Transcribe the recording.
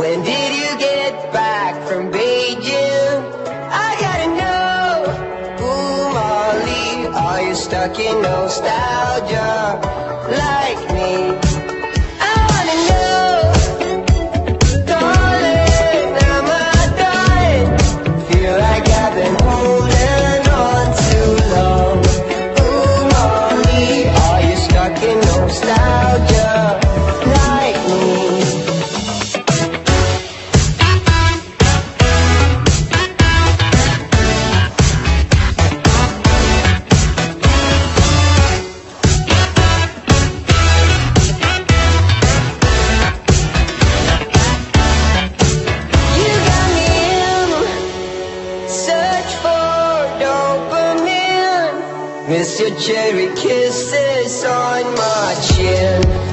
When did you get back from Beijing? I gotta know. Ooh, Molly, are you stuck in nostalgia like me? I wanna know, darling, am I dying? Feel like I've been holding on too long. Ooh, Molly, are you stuck in nostalgia like me? Miss your cherry kisses on my chin.